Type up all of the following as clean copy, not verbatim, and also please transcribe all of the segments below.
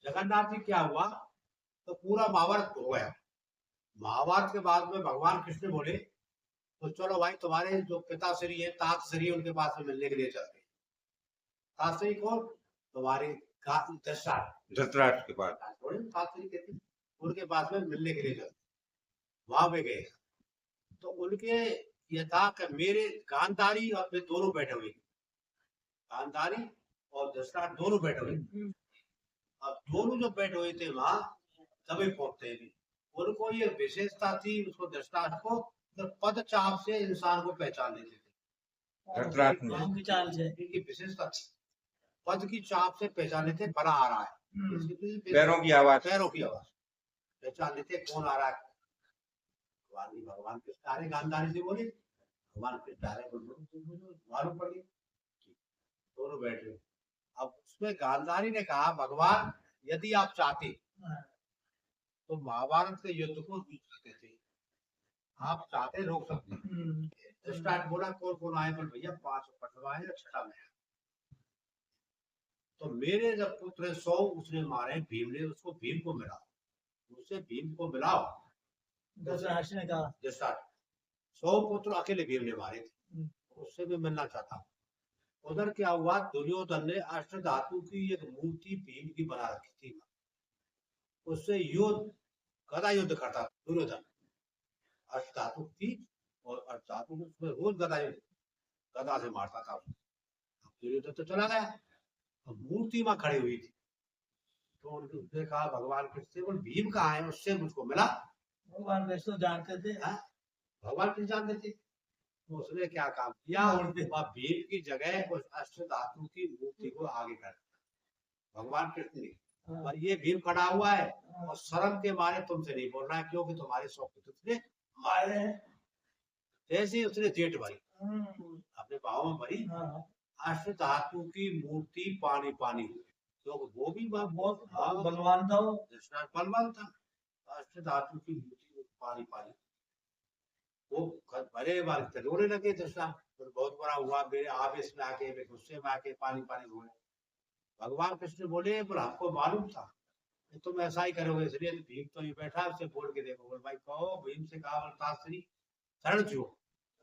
जगन्नाथ जी क्या हुआ, तो पूरा महाभारत हो गया। महाभारत के बाद में भगवान कृष्ण बोले तो चलो भाई, तुम्हारे जो पिताश्री है, तातश्री है, उनके पास में मिलने के लिए चलते हैं। तातश्री कौन? तुम्हारे धृतराष्ट्र के पास। तातश्री कहते हैं, उनके पास में मिलने के लिए चलते, वहां पे गए। तो उनके ये था कि मेरे गांधारी और मैं दोनों बैठे हुए, गांधारी और धृतराष्ट्र दोनों बैठे हुए। अब दोनों जो बैठे हुए थे वहां, तभी पहुंचते भी, उनको ये विशेषता थी, उसको धृतराष्ट्र को, तो पद चाप से इंसान को पहचान लेते थे। इनकी विशेषता थी, पद की चाप से पहचान लेते बड़ा आ रहा है, पैरों की आवाज पहचान लेते कौन आ रहा है। भगवान कृष्ण आ रहे, गांधारी से बोले भगवान कृष्ण आ रहे, मालूम पड़ गया, दोनों बैठ गए। अब उसमें गांधारी ने कहा, भगवान यदि आप चाहते तो महाभारत के युद्ध को जीत सकते थे, आप चाहते रोक सकते। स्टार्ट बोला कौन कौन आए, बोल भैया 5 पटवा है, 6 में। तो मेरे जब पुत्र 100 उसने मारे, भीम ने उसको, भीम को मिला, उससे भीम को मिलाओ। धृतराष्ट्र ने कहा, 100 पुत्र अकेले भीम ने मारे थे, उससे भी मिलना चाहता। उधर क्या हुआ, दुर्योधन ने अष्टधातु की एक मूर्ति भीम की बना रखी थी, उससे युद्ध, गदा युद्ध करता दुर्योधन, अष्टधातु थी और अष्टधातु उसमें रोज गदा युद्ध, गदा से मारता था। दुर्योधन तो चला गया, मूर्ति वहां खड़ी हुई थी, तो उसने कहा भगवान कृष्ण, बोल भीम कहाँ है, उससे मुझको मिला। भगवान कृष्ण जानते थे, भगवान कृष्ण जानते थे। तो उसने क्या काम किया, वह भीम की जगह उस अष्टधातु की मूर्ति को आगे कर दिया भगवान कृष्ण ने। और ये भीम खड़ा हुआ है और शर्म के मारे तुमसे नहीं बोल रहा है, क्योंकि तुम्हारे 100 पुत्र मारे हैं। जैसे ही उसने जेठ भरी, अपने भाव में भरी, अष्टधातु की मूर्ति पानी पानी हुई, क्योंकि वो भी बहुत बलवान था, बलवान था। अष्टधातु की मूर्ति पानी पानी, वो भरे बार रोने लगे। दृष्टा बहुत बड़ा हुआ, मेरे आवेश में आके, मेरे गुस्से में आके पानी पानी हुए। भगवान कृष्ण बोले, पर हमको मालूम था तुम ऐसा ही करोगे, इसलिए भीम तो ही बैठा, उससे बोल के देखो। बोल भाई कहो, भीम से कहा, ताश्री शरण छुओ,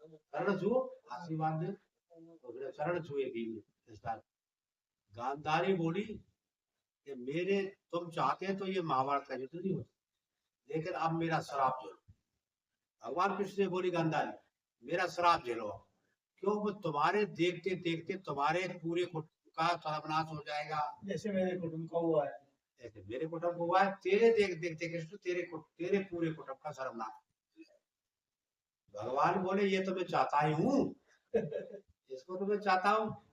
शरण छुओ, आशीर्वाद दे। तो शरण छुए भीम ने। गांधारी बोली कि मेरे, तुम चाहते हैं तो ये महाभारत का युद्ध नहीं होता, लेकिन अब मेरा श्राप झेलो। भगवान कृष्ण ने बोली, गांधारी मेरा श्राप झेलो, क्यों, तुम्हारे देखते देखते तुम्हारे पूरे कुटुंब का सर्वनाश हो जाएगा, जैसे मेरे कुटुंब का हुआ है। ऐसे मेरे कुटुंब को हुआ है, तेरे देख देखते कृष्ण, तेरे पूरे कुटुंब का सर्वनाश। भगवान बोले, ये तो मैं चाहता ही हूँ, इसको तो मैं चाहता हूँ।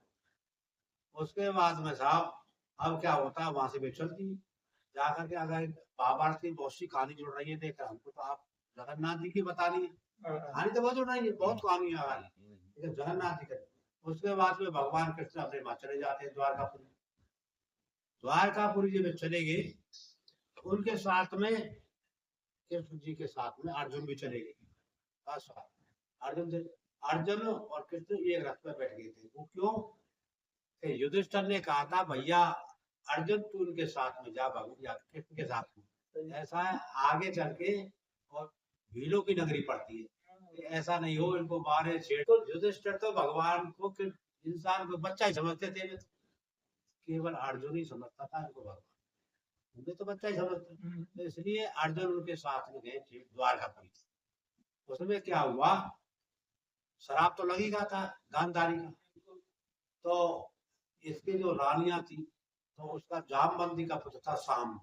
उसके बाद में साहब, अब क्या होता है, वहां से वे चलती जाकर के, अगर महाभारत की बहुत सी कहानी जुड़ रही है, देख हमको तो आप जगन्नाथ जी की बता दी कहानी, तो बहुत जुड़ रही है, बहुत कहानी है लेकिन जगन्नाथ जी का। उसके बाद में भगवान कृष्ण अपने वहां चले जाते हैं द्वारकापुरी। द्वारकापुरी जी में चले गए, उनके साथ में, कृष्ण जी के साथ में अर्जुन भी चले गए। अर्जुन और कृष्ण एक रथ में बैठ गए थे। वो क्यों, युधिष्ठिर ने कहा था, भैया अर्जुन तू उनके साथ में जा, भगवान कृष्ण के साथ में, ऐसा है आगे चल के और भीलों की नगरी पड़ती है, ऐसा नहीं हो इनको मारे छेड़। तो युधिष्ठिर तो भगवान को, इंसान को बच्चा ही समझते थे, केवल अर्जुन ही समझता था इनको भगवान, उन्हें तो बच्चा ही समझते। तो इसलिए अर्जुन उनके साथ में गए द्वारकापुरी। उसमें क्या हुआ, शराब तो लगेगा था गांधारी का, तो इसकी जो रानियां थी, तो उसका जामबंदी का पुत्र था शाम,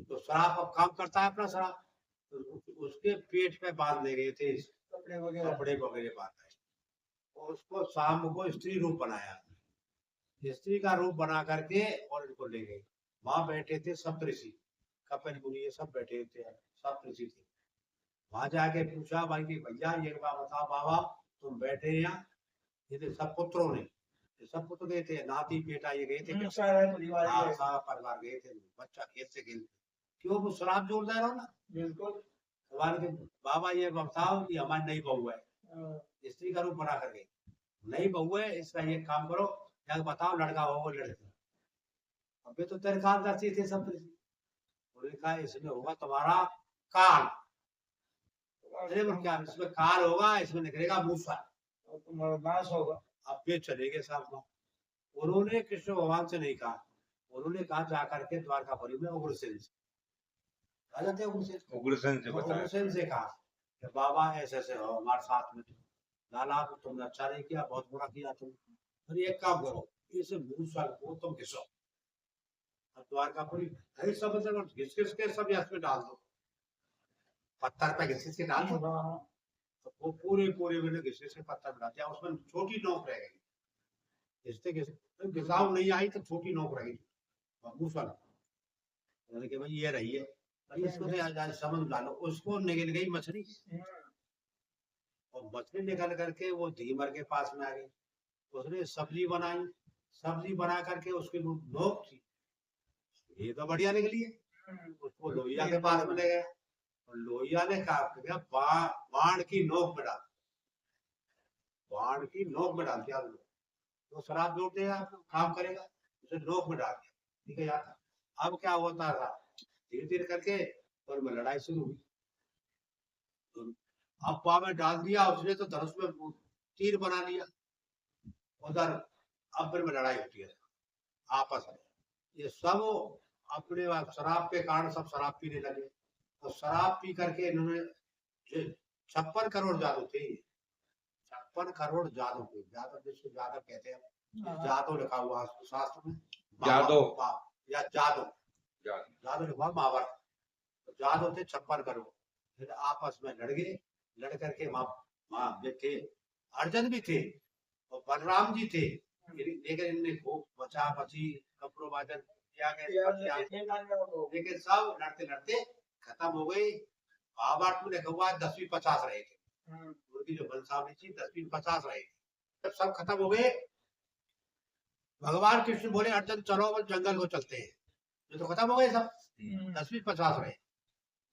तो शराब अब काम करता है अपना शराब, तो उसके पेट पे बांध ले गए थे, कपड़े वगैरह बांधा, और उसको शाम को स्त्री रूप बनाया, स्त्री का रूप बना करके और इनको ले गए। वहां बैठे थे सप्तऋषि, कपिल मुनि, ये सब बैठे थे, सप्तऋषि थे। वहां जाके पूछा भाई कि भैया ये बात बताओ, बाबा तुम बैठे यहाँ, ये सब पुत्रों ने, सब पुत्र गए थे, नाती बेटा ये गए थे, सारा परिवार गए थे, बच्चा खेलते खेलते, क्यों, वो शराब जोरदार हो ना, बिल्कुल। बाबा ये बताओ कि हमारी नई बहू है, स्त्री का रूप बना कर गई, नई बहू है, इसका ये काम करो, या बताओ लड़का हो लड़की। अबे तो तेरे खानदासी थे सब ऋषि। उन्होंने कहा इसमें होगा तुम्हारा काल। अरे वो क्या इसमें काल होगा, इसमें निकलेगा मूसा और तुम्हारा नाश होगा। अब वे चले गए साथ में। उन्होंने कृष्ण भगवान से नहीं कहा, उन्होंने कहा जाकर के द्वारकापुरी में उग्रसेन से। आ जाते हैं उग्रसेन। उग्रसेन से बताया। उग्रसेन से कहा कि बाबा ऐसे ऐसे हो हमारे साथ में, लाला तुमने अच्छा नहीं किया, बहुत बुरा किया तुम। अरे एक काम करो, इस मूसा को तुम घिसो। अब द्वारकापुरी है सब घिस घिस के सब यश में डाल दो, पत्थर पे घिस घिस के डाल दो। तो वो पूरे पूरे मैंने घिस घिस के पत्थर में डाल दिया, उसमें छोटी नोक रह गई। घिसते घिसते घिसाव नहीं आई तो छोटी नोक रह गई मूसा। मैंने कहा भाई ये रही है, इसको तो आज समझ डालो। उसको निकल गई मछली, और मछली निकल करके वो धीमर के पास में आ गई। उसने सब्जी बनाई, सब्जी बना करके उसकी नोक थी, ये तो बढ़िया निकली है। उसको लोहिया के पास में ले गया, और लोहिया ने कहा बाण की नोक में डाल, बाण की नोक में डाल दिया। तो शराब जोड़ देगा, काम करेगा, उसे नोक में डाल दिया। ठीक है यार, अब क्या होता था धीरे धीरे करके, और में लड़ाई शुरू हुई। अब पाव में डाल दिया उसने, तो धनुष में तीर बना लिया उधर। अब फिर में लड़ाई होती है आपस में। ये सब अपने शराब के कारण सब शराब पीने लगे, और शराब पी करके इन्होंने 56 करोड़ जादू थे, 56 करोड़ जादू थे। जादव जिसको जादव कहते हैं, जादव लिखा हुआ शास्त्र में, जादव या जादव, जादव लिखा महाभारत। जादव थे 56 करोड़। फिर आपस में लड़ गए, लड़ करके वहां थे, अर्जुन भी थे और बलराम जी थे, लेकिन इनने खूब बचा बची कपड़ों बाजन किया गया, लेकिन सब लड़ते लड़ते खत्म हो गई। महाभारत में लिखा हुआ 10वीं 50 रहे थे, उनकी जो बलसावनी थी 10वीं 50 रहे थे। जब सब खत्म हो गए, भगवान कृष्ण बोले अर्जुन चलो बस जंगल को चलते हैं। ये तो खत्म हो गए सब, 10वीं 50 रहे,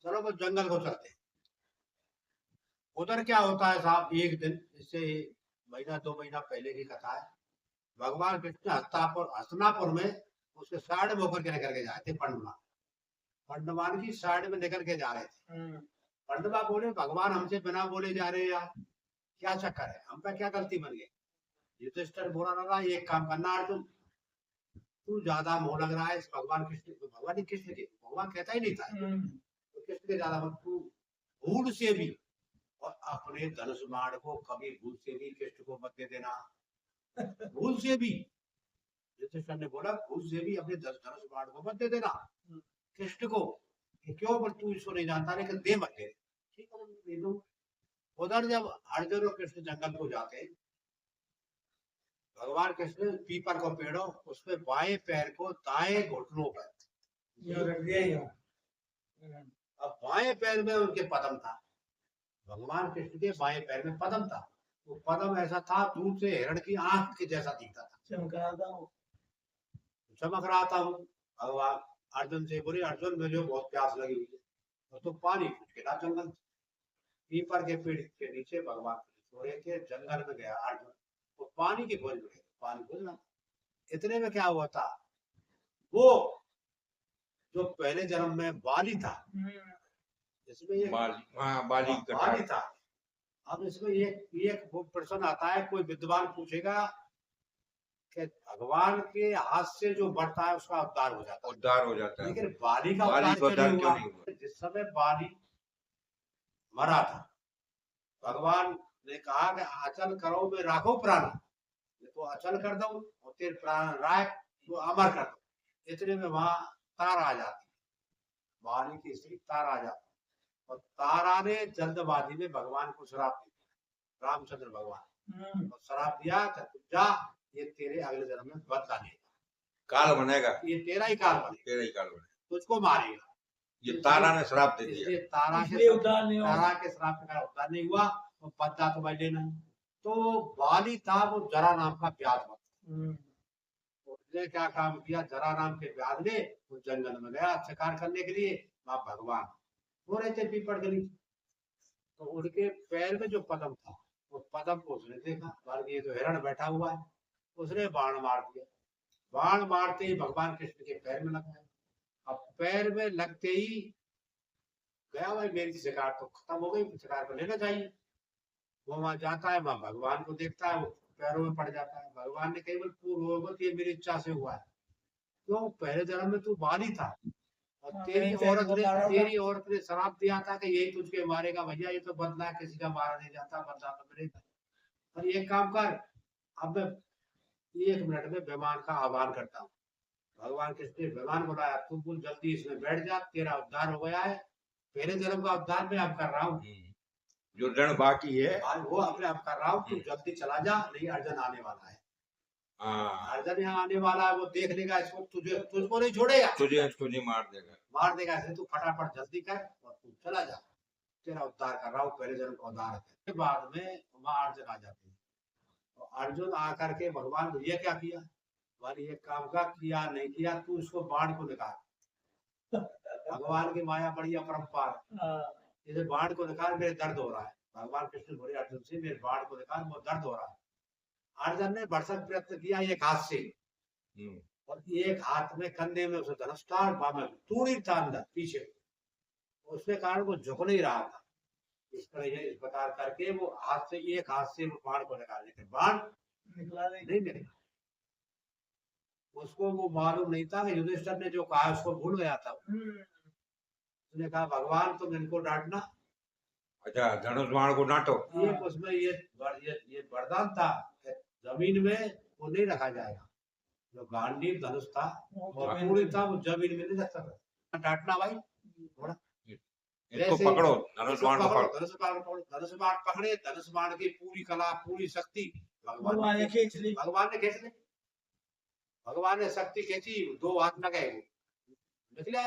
चलो बस जंगल को चलते हैं। उधर क्या होता है साहब, एक दिन इससे महीना 2 महीना पहले की कथा है। भगवान कृष्ण हस्तिनापुर में उसके साइड में होकर के निकल के जाए थे, पंडवान की साइड में निकल के जा रहे थे। पंडवा बोले भगवान हमसे बिना बोले जा रहे हैं यार, क्या चक्कर है, हम पे क्या गलती बन गई। युधिष्ठिर बोला रहा एक काम करना अर्जुन, तू ज्यादा मोह लग रहा है इस भगवान कृष्ण को, भगवान कृष्ण के, भगवान कहता ही नहीं था तो कृष्ण के ज्यादा मत, तू भूल से भी और अपने धनुष बाण को कभी भूल से भी कृष्ण को मत दे देना, भूल से भी। युधिष्ठिर ने बोला भूल से भी अपने धनुष बाण को मत दे देना कृष्ण को। क्यों, पर तू इसको नहीं जानता, लेकिन दे मत दे। ठीक है दे दो। उधर जब अर्जुन और कृष्ण जंगल को जाते, भगवान कृष्ण पीपल को पेड़ो, उसमें बाएं पैर को दाएं घुटनों पर, अब बाएं पैर में उनके पदम था, भगवान कृष्ण के बाएं पैर में पदम था। वो पदम ऐसा था दूर से हिरण की आंख के जैसा दिखता था, चमक रहा था। भगवान अर्जुन से बोले अर्जुन मुझे बहुत प्यास लगी हुई है, तो पानी पूछ के ला जंगल। पीपल के पेड़ के नीचे भगवान सो रहे थे, जंगल में गया अर्जुन, वो पानी की खोज में, पानी खोजना। इतने में क्या हुआ था, वो जो पहले जन्म में बाली था, इसमें ये बाली था। अब इसमें एक प्रश्न आता है, कोई विद्वान पूछेगा कि भगवान के हाथ से जो बढ़ता है उसका उद्धार हो जाता है, लेकिन बाली का उद्धार क्यों नहीं हुआ। जिस समय बाली मरा था, भगवान ने कहा कि अचल करो में राखो प्राण, तो अचल कर दो और तेरे प्राण राख तो अमर कर दो। इतने में वहां तार आ जाती, बाली की स्त्री तार आ जाती, और तारा ने जल्दबाजी में भगवान को श्राप दिया, रामचंद्र भगवान और श्राप दिया कि तू जा, ये तेरे अगले जन्म में बदला लेगा, काल बनेगा, ये तेरा ही काल बनेगा, तुझको मारेगा। ये तारा ने श्राप दे दिया, तारा के श्राप के कारण उद्धार नहीं हुआ, तो बदला तो भाई लेना। तो बाली था वो जरा नाम का व्याध, उसने क्या काम किया, जरा नाम के व्याध ने वो जंगल में गया शिकार करने के लिए। वहां भगवान हो रहे थे पीपल के नीचे, तो उनके पैर में जो पदम था, वो पदम को उसने देखा, ये तो हिरण बैठा हुआ है, उसने बाण मार दिया। बाण मारते ही भगवान कृष्ण के पैर में लग गया। अब पैर में लगते ही गया, भाई मेरी शिकार तो खत्म हो गई, शिकार को लेना चाहिए। वो वहां जाता है, वहां भगवान को देखता है, वो पैरों में पड़ जाता है। भगवान ने कही, बोल ये मेरी इच्छा से हुआ है। क्यों? पहले जन्म में तू बाली था और तेरी औरत ने शराब दिया था कि यही तुझके मारेगा। भैया ये तो बदला, किसी का मारा नहीं जाता, बदला तो मिलेगा। और एक काम कर, अब मैं 1 मिनट में विमान का आह्वान करता हूँ। भगवान कृष्ण ने विमान बुलाया, तू बोल जल्दी इसमें बैठ जा, तेरा उद्धार हो गया है। पहले जन्म का उद्धार मैं अब कर रहा हूँ, जो ऋण बाकी है वो अपने आप कर रहा हूँ। तू जल्दी चला जा, नहीं अर्जुन आने वाला है। अर्जुन यहाँ आने वाला है, वो देख लेगा इसको, तुझको नहीं छोड़ेगा, तुझे मार देगा। ऐसे तू फटाफट जल्दी कर और तू चला जा, तेरा उद्धार कर रहा हूँ, पहले जन्म का उद्धार है। बाद में वहां अर्जुन आ जाते हैं। तो अर्जुन आकर के भगवान को ये क्या किया, ये काम का किया नहीं किया, तू इसको बाण को निकाल। भगवान की माया बड़ी अपरंपार, जैसे बाण को निकाल, मेरे दर्द हो रहा है। भगवान कृष्ण बोले अर्जुन से, मेरे बाण को निकाल, वो दर्द हो रहा है। अर्जुन ने भरसक प्रयत्न किया एक हाथ से, और एक हाथ में कंधे में उसे धनुष था, बाम तूड़ी था अंदर पीछे, उसके कारण वो झुक नहीं रहा था। इस प्रकार करके वो हाथ से, एक हाथ से वो बाण को निकाल, लेकिन बाण निकला नहीं निकला। उसको वो मालूम नहीं था कि युधिष्ठिर ने जो कहा उसको भूल गया था। उसने कहा भगवान तुम इनको डांटना। अच्छा, धनुष बाण को डांटो। ये उसमें ये वरदान था, जमीन में वो नहीं रखा जाएगा। जो गांडीव धनुष था और पूरी था, वो जमीन में नहीं रख सकता। डांटना भाई थोड़ा, इसको पकड़ो, धनुष बाण पकड़ो, धनुष बाण पकड़े, धनुष बाण की पूरी कला, पूरी शक्ति भगवान ने खींच ली। भगवान ने शक्ति खींची, 2 हाथ न गए, निकला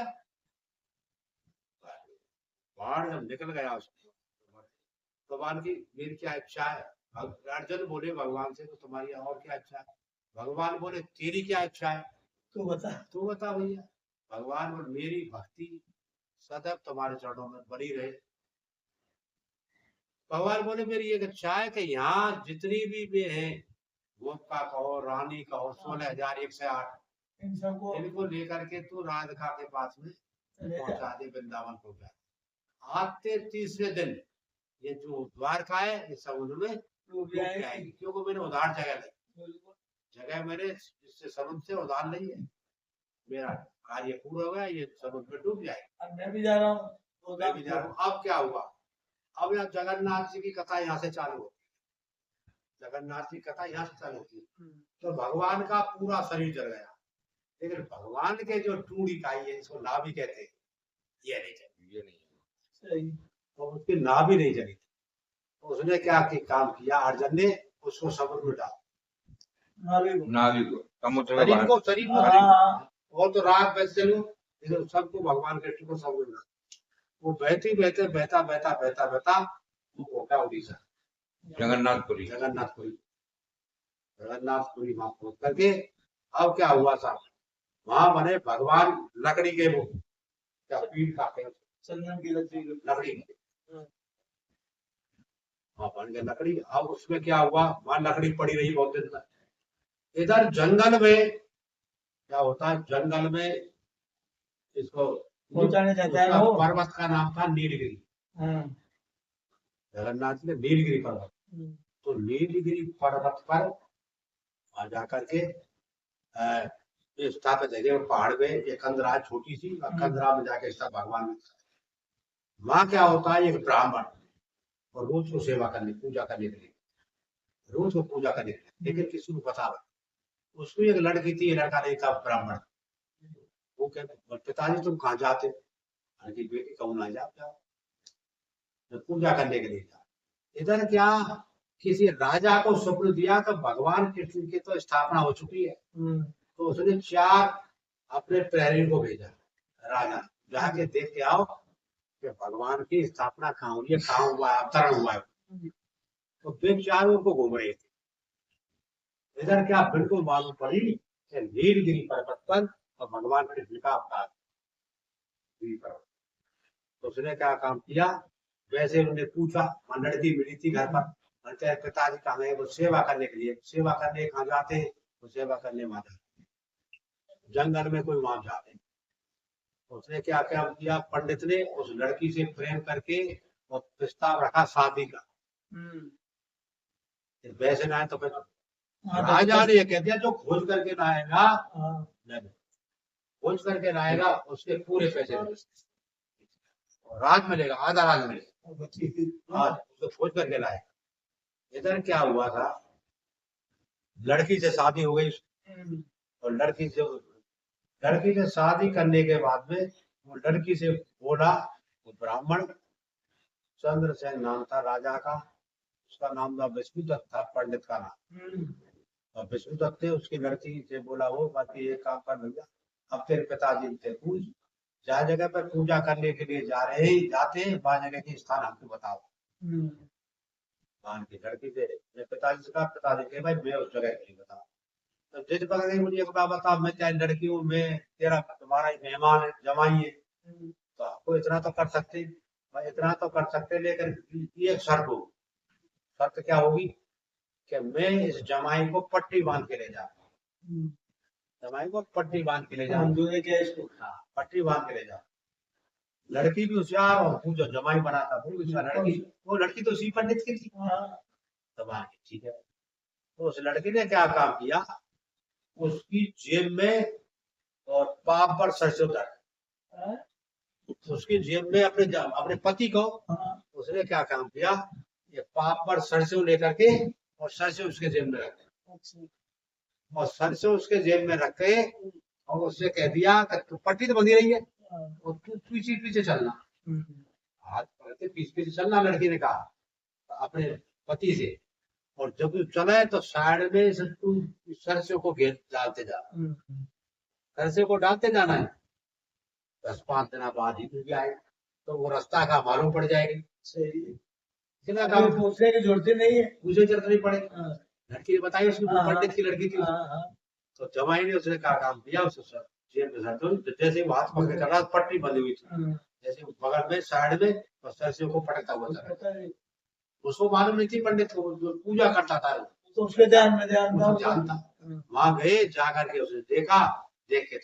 बाण। जब निकल गया भगवान की, मेरी क्या इच्छा है? अर्जुन बोले भगवान से, तो तुम्हारी और क्या इच्छा है? भगवान बोले तेरी क्या इच्छा है? तू बता भैया। भगवान बोले मेरी भक्ति सदैव तुम्हारे चरणों में बनी रहे। भगवान बोले मेरी एक इच्छा है कि यहाँ जितनी भी वे हैं, गोपिका कहो, रानी कहो, 16,108, इनको लेकर के तू राधिका के पास में पहुंचा दे, वृंदावन को गया। आते तीसरे दिन ये जो द्वारका है, इस समुद्र में डूब जाएगी, क्योंकि मैंने उधार जगह मैंने इससे समुद्र से उधार नहीं है। मेरा कार्य पूरा हो गया, ये समुद्र में डूब जाएगा। अब मैं भी जा रहा हूँ। अब क्या हुआ? अब यहाँ जगन्नाथ जी की कथा यहाँ से चालू होती है। जगन्नाथ जी कथा यहाँ से चालू होती है। तो भगवान का पूरा शरीर जल गया, लेकिन भगवान के जो टूड़ी काई है, इसको नाभि कहते हैं, ये नहीं चली, ये नहीं, तो उसकी नाभि नहीं चली। तो उसने क्या काम किया, अर्जुन ने उसको समुद्र में डाला, नाभि को समुद्र और तो रात बह चलो, सबको भगवान कृष्ण को समुद्र में, वो बहती बहते बहता बहता बहता बहता वो पहुंचा उड़ीसा, जगन्नाथपुरी वहां पहुंच करके अब क्या हुआ था, वहां बने भगवान लकड़ी के, वो क्या पीठ खाते हैं, चंदन की लकड़ी वहां बन गए लकड़ी। अब उसमें क्या हुआ, वहां लकड़ी पड़ी रही बहुत दिन तक। इधर जंगल में क्या होता है, जंगल में इसको पर्वत का नाम था नीलगिरी। जगन्नाथ ने नीलगिरी पर्वत, तो नीलगिरी पर्वत पर वहां जाकर के स्थापित है, पहाड़ में एक कंदरा छोटी सी, कंदरा में जाके सब भगवान, वहां क्या होता है, एक ब्राह्मण और रोज को सेवा करने, पूजा करने के लिए, रोज को पूजा करने के लिए, लेकिन किसी को पता नहीं। उसको एक लड़की थी, लड़का नहीं था, ब्राह्मण। वो कहते पिताजी तुम कहाँ जाते? बेटी कहूँ ना जाओ, पूजा करने के लिए जा। इधर क्या किसी राजा को स्वप्न दिया तो भगवान कृष्ण की तो स्थापना हो चुकी है, तो उसने 4 अपने प्रहरी को भेजा, राजा जाके देख के आओ कि भगवान की स्थापना कहाँ हुई है, कहाँ हुआ है, अवतरण हुआ है। तो वे 4 उनको घूम रहे थे। इधर क्या बिल्कुल मालूम पड़ी कि नीलगिरी पर्वत पर और भगवान कृष्ण का अवतार। तो उसने क्या काम किया, वैसे उन्होंने पूछा, लड़की मिली थी घर पर, पिताजी कहाँ गए? वो सेवा करने के लिए, सेवा करने कहाँ जाते हैं? वो सेवा करने वहां जाते। जंगल में कोई वहां जा रहे, उसने क्या क्या किया, पंडित ने उस लड़की से प्रेम करके और प्रस्ताव रखा शादी का। वैसे ना है तो फिर राजा ने ये कह दिया जो खोज करके लाएगा, खोज करके लाएगा उसके पूरे पैसे मिलेंगे, राज मिलेगा, आधा राज मिलेगा, आज उसको खोज करके लाएगा। इधर क्या हुआ था, लड़की से शादी हो गई और लड़की से शादी करने के बाद में वो लड़की से बोला, वो ब्राह्मण चंद्रसेन नाम था राजा का, उसका नाम था विष्णुदत्त था, पंडित का नाम। और विष्णुदत्त ने उसकी लड़की से बोला, वो बाकी एक काम कर भैया, अब तेरे पिताजी से पूछ, जहाँ जगह पर पूजा करने के लिए जा रहे हैं जाते हैं, वहां जगह के स्थान हमको बताओ। की लड़की से पिताजी से कहा, पिताजी के भाई मैं उस जगह नहीं बता, तो जिस बगल में मुझे एक बात बता, मैं चाहे लड़की हूँ, मैं तेरा तुम्हारा ही मेहमान है, जमाई है, तो आपको इतना तो कर सकते, भाई इतना तो कर सकते, लेकिन ये शर्त हो, शर्त क्या होगी कि मैं इस जमाई को पट्टी बांध के ले जा, जमाई को पट्टी बांध के ले जा, पट्टी बांध के ले जा। लड़की भी होशियार और वो जो जमाई बना था वो लड़की तो उसी पंडित की थी। तब ठीक है, तो उस लड़की ने क्या काम किया, उसकी जेब में और पाप पर सरसों धर, उसकी जेब में अपने पति को उसने क्या काम किया, ये पाप पर सरसों लेकर के और सरसों उसके जेब में रखे, और सरसों उसके जेब में रखे और उससे कह दिया कि पट्टी तो बंधी रही है और तू पीछे पीछे चलना, हाथ पकड़ते पीछे पीछे चलना, लड़की ने कहा अपने पति से, और जब तू चले तो साइड में से तू सरसों को घेर डालते जा, सरसों को डालते जाना है, 10-5 दिन बाद ही तू आए तो वो रास्ता का मालूम पड़ जाएगी। सही, इतना काम पूछने की जरूरत नहीं है, पूछे जरूरत नहीं पड़ेगी। लड़की ने बताई उसकी पंडित की लड़की थी, तो जमाई ने उसने क्या काम किया, उससे जेब में सरसों, जैसे वो हाथ पकड़ कर पट्टी बंधी हुई थी, जैसे बगल में साइड में और सरसों को पटकता हुआ था, उसको मालूम नहीं थी, पंडित को जो पूजा करता था तो उसके ध्यान में ध्यान था। वहां गए, जाकर के उसने देखा, देख के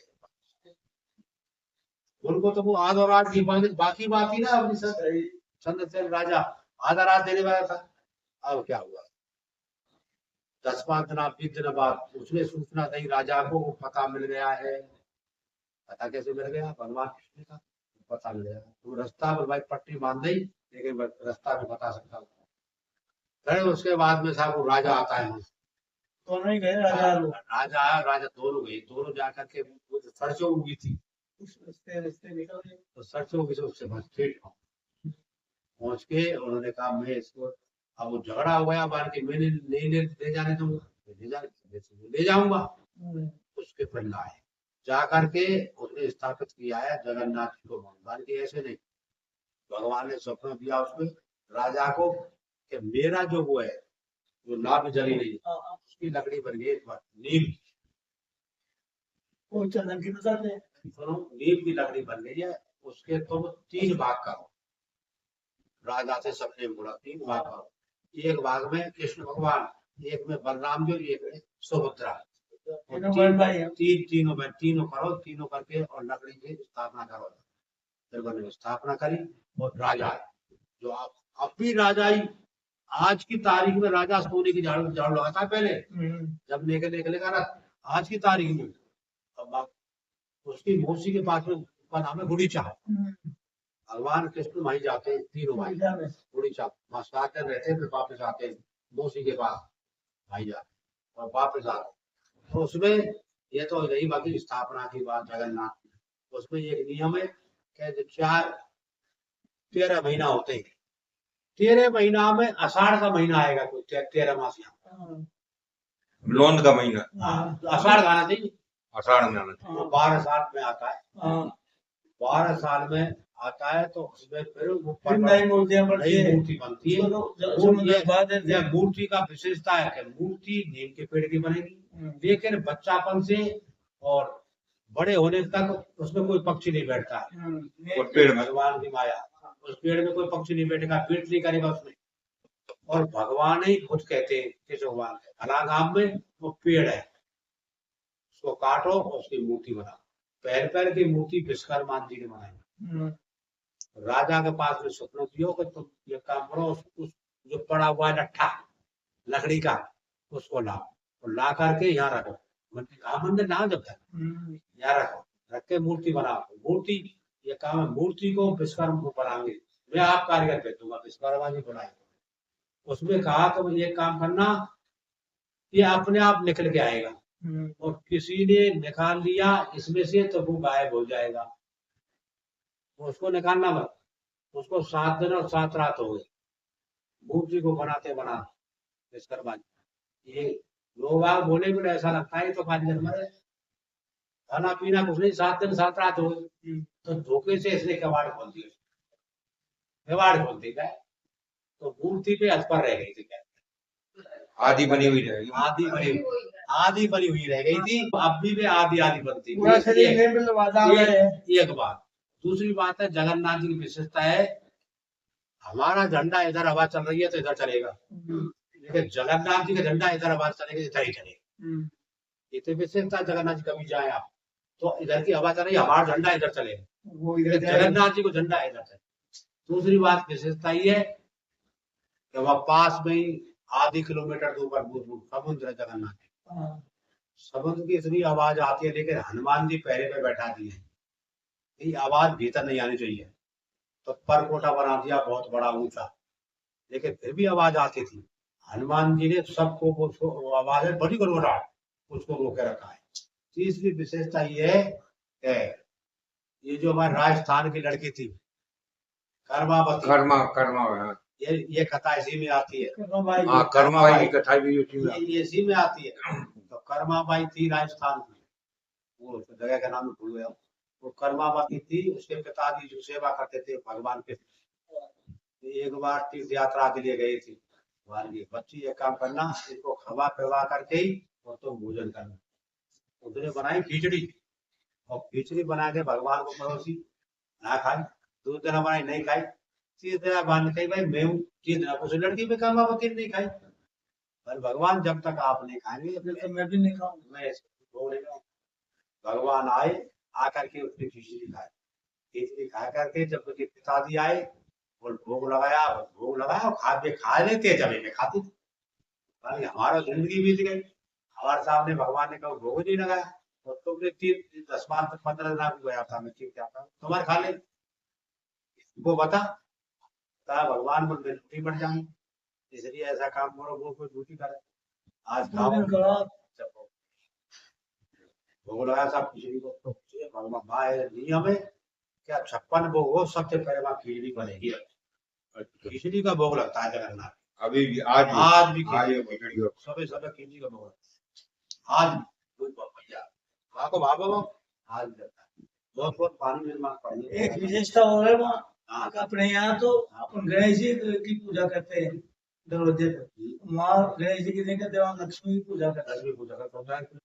उनको तो वो आधा रात की बाकी बात थी ना अपनी, चंद्रसेन राजा आधा रात देने वाला था। अब क्या हुआ, 10-5 दिन 20 दिन बाद उसने सूचना दी राजा को, पता मिल गया है। पता कैसे मिल गया, भगवान कृष्ण का पता मिल गया, तो रास्ता पर भाई पट्टी बांध दी, लेकिन रास्ता भी बता सकता हूँ। फिर उसके बाद में साहब राजा आता है, दोनों ही गए, राजा दोनों गए, दोनों जाकर के सरसों उगी थी, तो सरसों की उससे बस ठीक पहुंच के उन्होंने कहा मैं इसको, अब वो झगड़ा हो गया बार के, मैंने नहीं ले जाने दूंगा, ले जाऊंगा। उसके फिर लाए, जा करके उसने स्थापित किया है जगन्नाथ जी को भगवान की, ऐसे नहीं, भगवान ने स्वप्न दिया उसमें राजा को कि मेरा जो वो है जो नाभ जली नहीं, उसकी लकड़ी बन गई नीम, चंदन की नीम की लकड़ी बन गई है, उसके तुम 3 भाग करो, राजा से सपने में बोला 3 भाग करो, एक भाग में कृष्ण भगवान, एक में बलराम जी, एक में सुभद्रा, तीनों करो, तीनों करके और लकड़ी की स्थापना करो। फिर मैंने स्थापना करी, और राजा जो अब भी राजा ही, आज की तारीख में राजा सोने की झाड़ू लगाता है, पहले जब निकलेगा ना, आज की तारीख में, अब उसकी मौसी के पास में उसका नाम है गुड़ीचा, भगवान कृष्ण वहीं जाते हैं, तीनों भाई गुड़ीचा, वहां रहते हैं, फिर वापस आते हैं मौसी के पास, भाई जाते और वापस आते। तो उसमें ये तो यही बाकी स्थापना की बात जगन्नाथ, उसमें एक नियम है कि 13 महीना होते हैं, 13 महीना में आषाढ़ का महीना आएगा, कोई 13 मास, लोन का महीना, आषाढ़ का आना चाहिए, आषाढ़ में आना चाहिए, 12 साल में आता है, 12 साल में आता है, तो उसमें फिर नई मूर्ति बनती है। यह मूर्ति का विशेषता है कि मूर्ति नीम के पेड़ की बनेगी, लेकिन बच्चापन से और बड़े होने तक उसमें कोई पक्षी नहीं बैठता है, पेड़ भगवान की माया, उस पेड़ में कोई पक्षी नहीं बैठेगा, पीठ नहीं करेगा उसमें, और भगवान ही खुद कहते हैं, किस भगवान अलागाम में वो पेड़ है, उसको काटो और उसकी मूर्ति बनाओ। पहले पहले की मूर्ति विश्वकर्मा जी ने बनाई। राजा के पास में स्वप्न दियो कि तुम ये काम करो, उस जो पड़ा हुआ है लट्ठा लकड़ी का उसको लाओ और ला करके यहाँ रखो। मंदिर ना जब तक यहाँ रखो, रख के मूर्ति बनाओ। मूर्ति ये काम है, मूर्ति को विश्वकर्मा को बनाएंगे, मैं आप कारीगर भेज दूंगा, विश्वकर्मा जी बनाएंगे। उसमें कहा कि ये काम करना, ये अपने आप निकल के आएगा और किसी ने निकाल लिया इसमें से तो वो गायब हो जाएगा। उसको निकालना मत। उसको 7 दिन और 7 रात हो गए मूर्ति को बनाते बनाते विश्वकर्मा जी। ये लोग आप बोले भी ऐसा लगता है तो कारीगर मरे, खाना पीना कुछ नहीं, 7 दिन 7 रात हो गई। तो धोखे से इसने कबाड़ खोल दिया, कबाड़ खोल दिया तो मूर्ति पे अथपर रह गई थी। आदि बनी हुई रहेगी। आदि बनी हुई रह गई थी, अब भी वे आदि बनती पूरा शरीर में एक बात। दूसरी बात है जगन्नाथ जी की विशेषता है, हमारा झंडा इधर हवा चल रही है तो इधर चलेगा, लेकिन जगन्नाथ जी का झंडा इधर हवा चलेगा इधर ही चलेगा। इतनी विशेषता जगन्नाथ जी, कभी जाए आप तो इधर की हवा चल रही है, हमारा झंडा इधर चलेगा, वो इधर जगन्नाथ जी को झंडा इधर चलेगा। दूसरी बात विशेषता ये है कि वह पास में ही आधी किलोमीटर दूर पर समुद्र है जगन्नाथ जी। समुद्र की इतनी आवाज आती है, लेकिन हनुमान जी पहरे पे बैठा दिए, ये आवाज भीतर नहीं आनी चाहिए, तो परकोटा बना दिया बहुत बड़ा ऊंचा, लेकिन फिर भी आवाज आती थी। हनुमान जी ने सबको वो आवाज है बड़ी गुड़गुड़ाहट, उसको रोके रखा है। तीसरी विशेषता ये है कि ये जो हमारे राजस्थान की लड़की थी कर्मावती, कर्मा ये कथा इसी में आती है। कर्माबाई की कथा भी ये इसी में आती है। तो कर्माबाई थी राजस्थान की, वो जगह का नाम भूल गया, वो कर्मावती थी। उसके पिताजी जो सेवा करते थे भगवान के, एक बार तीर्थ यात्रा के लिए गए थे। बच्ची ये काम करना, इसको खवा पिवा करके ही और तो भोजन करना। उसने बनाई खिचड़ी, और खिचड़ी बना के भगवान को परोसी, ना खाई। 2 दिन हमारी नहीं खाई, 3 दिन बांध कही भाई मैं उस लड़की में कर्मावती नहीं खाई, पर भगवान जब तक आप नहीं खाएंगे तो मैं भी नहीं खाऊंगा, मैं बोलेगा। भगवान आए, आकर के उसने खिचड़ी खाई। खिचड़ी खा करके जब उसके पिताजी आए और भोग लगाया और खा लेते जब में खाती थी। हमारा जिंदगी बीत गई, हमारे सामने भगवान ने कहा भोग नहीं लगाया, तो तुमने 10 तक 15 दिन गया था, मैं ठीक क्या था तुम्हारे खा ले, वो बता भगवान बोल झूठी बढ़ जाऊंगी, इसलिए ऐसा काम करो वो कोई झूठी करे। आज भोग लगा सब खिचड़ी को, भगवान नियम है क्या 56 भोग हो, सबसे पहले वहां खिचड़ी बनेगी। खिचड़ी का भोग लगता है जगन्नाथ, अभी भी आज भी सबे खिचड़ी का भोग आज भैया वहां को भागो आज लगता है। बहुत बहुत पानी निर्माण पानी एक विशेषता और है वहाँ अपने यहाँ, तो अपन गणेश जी की पूजा करते हैं दरवाजे पर, वहाँ गणेश जी की जगह देवा लक्ष्मी की पूजा करते हैं।